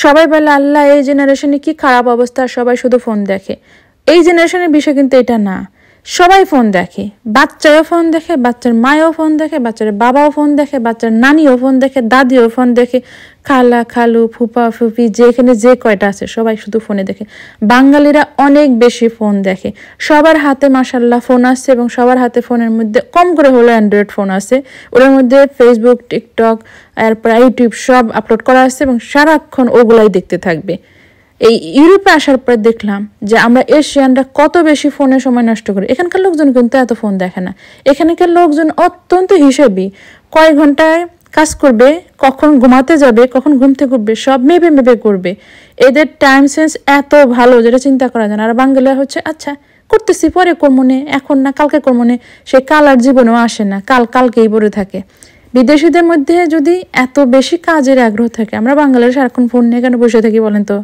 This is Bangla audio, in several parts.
সবাই বলে আল্লাহ এই জেনারেশনে কি খারাপ অবস্থা, সবাই শুধু ফোন দেখে। এই জেনারেশনের বিষয় কিন্তু এটা না, সবাই ফোন দেখে। বাচ্চাও ফোন দেখে, বাচ্চার মায়ও ফোন দেখে, বাচ্চার বাবাও ফোন দেখে, বাচ্চার নানিও ফোন দেখে, দাদিও ফোন দেখে, খালা খালু ফুপা ফুপি যেখানে যে কয়টা আছে সবাই শুধু ফোনে দেখে। বাঙালিরা অনেক বেশি ফোন দেখে, সবার হাতে মাশাল্লাহ ফোন আছে এবং সবার হাতে ফোনের মধ্যে কম করে হলো অ্যান্ড্রয়েড ফোন আছে। ওর মধ্যে ফেসবুক, টিকটক, এরপর ইউটিউব সব আপলোড করা আছে এবং সারাক্ষণ ওগুলাই দেখতে থাকবে। এই ইউরোপে আসার পর দেখলাম যে আমরা এশিয়ানরা কত বেশি ফোনে সময় নষ্ট করি। এখানকার লোকজন কিন্তু এত ফোন দেখে না, এখানকার লোকজন অত্যন্ত হিসেবি, কয় ঘন্টায় কাজ করবে, কখন ঘুমাতে যাবে, কখন ঘুম থেকে উঠবে সব মেপে মেপে করবে। এদের টাইম সেন্স এত ভালো যেটা চিন্তা করা যায় না। আর বাঙালিরা হচ্ছে আচ্ছা করতেছি পরে কর্মনে, এখন না কালকে কর্মনে, সে কাল আর জীবনেও আসে না, কালকেই পড়ে থাকে। বিদেশিদের মধ্যে যদি এত বেশি কাজের আগ্রহ থাকে, আমরা বাঙালিরা সারাক্ষণ ফোন নিয়ে কেন বসে থাকি বলেন তো?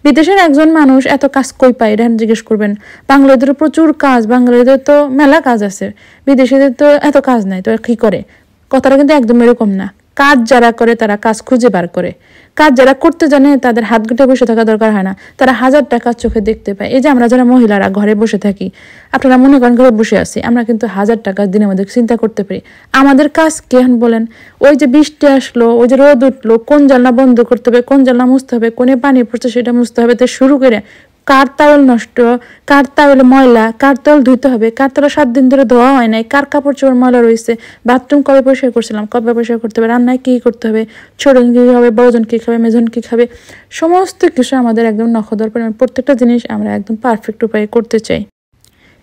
বিদেশের একজন মানুষ এত কাজ কই পায় এটা জিজ্ঞেস করবেন। বাঙালিদের প্রচুর কাজ, বাঙালিদের তো মেলা কাজ আছে, বিদেশিদের তো এত কাজ নাই, তো কি করে? কথাটা কিন্তু একদম এরকম না। কাজ যারা করে তারা কাজ খুঁজে বার করে, কাজ যারা করতে জানে তাদের হাত গুটে বসে থাকা দরকার হয় না, তারা হাজার টাকা চোখে দেখতে পায়। এই যে আমরা যারা মহিলারা ঘরে বসে থাকি, আপনারা মনে করেন ঘরে বসে আছি, আমরা কিন্তু হাজার টাকা দিনের মধ্যে চিন্তা করতে পারি। আমাদের কাজ কেন বলেন? ওই যে বৃষ্টি আসলো, ওই যে রোদ উঠলো, কোন জানলা বন্ধ করতে হবে, কোন জানলা মুছতে হবে, কোনে পানি পড়ছে সেটা মুছতে হবে, তো শুরু করে কার তাওয়াল নষ্ট, কার তাওয়ালে ময়লা, কার তাওয়াল ধুইতে হবে, কার তাওয়াল 7 দিন ধরে ধোয়া হয় নাই, কার কাপড় চোপড় ময়লা রয়েছে, বাথরুম কবে পরিষ্কার করছিলাম, কবে পরিষ্কার করতে হবে, রান্নায় কী করতে হবে, ছোটজন কী খাবে, বড়জন কী খাবে, মেজন কী খাবে, সমস্ত কিছু আমাদের একদম নখদর পরিমাণ। প্রত্যেকটা জিনিস আমরা একদম পারফেক্ট উপায়ে করতে চাই।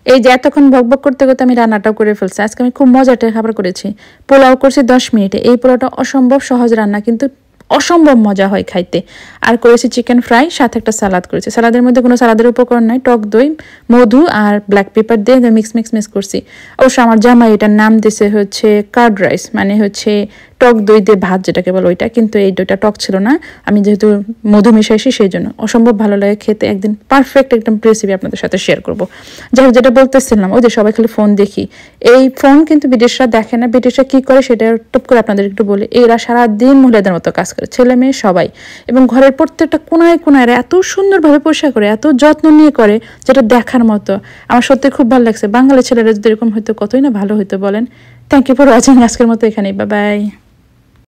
এই যে এতক্ষণ বকবক করতে করতে আমি রান্নাটাও করে ফেলছি। আজকে আমি খুব মজাটা খাবার করেছি, পোলাও করছি 10 মিনিটে। এই পোলাওটা অসম্ভব সহজ রান্না, কিন্তু অসম্ভব মজা হয় খাইতে। আর করেছি চিকেন ফ্রাই, সাথে একটা সালাদ করেছি। সালাদের মধ্যে কোনো সালাদের উপকরণ নাই, টক দই, মধু আর ব্ল্যাক পেপার দিয়ে মিক্স করছি। অবশ্য আমার জামাই এটার নাম দিছে হচ্ছে কার্ড রাইস, মানে হচ্ছে টক দই দিয়ে ভাত যেটাকে বলে ওইটা, কিন্তু এই দইটা টক ছিল না, আমি যেহেতু মধু মিশাইছি সেই জন্য। অসম্ভব ভালো লাগে খেতে, একদিন পারফেক্ট একদম রেসিপি আপনাদের সাথে শেয়ার করবো। যাই হোক, যেটা বলতেছিলাম, ওই যে সবাই খালি ফোন দেখি, এই ফোন কিন্তু বিদেশরা দেখে না। বিদেশরা কি করে সেটা টপ করে আপনাদের একটু বলি। এরা সারাদিন মহিলাদের মতো কাজ করে, ছেলে মেয়ে সবাই, এবং ঘরের প্রত্যেকটা কোনায় কোনায় এত সুন্দরভাবে পরিষ্কার করে, এত যত্ন নিয়ে করে, যেটা দেখার মতো। আমার সত্যি খুব ভালো লাগছে। বাঙালি ছেলেরা যদি এরকম হয়তো কতই না ভালো হইতো বলেন। Thank you for watching. আজকের মতো এখানেই, বাই বাই।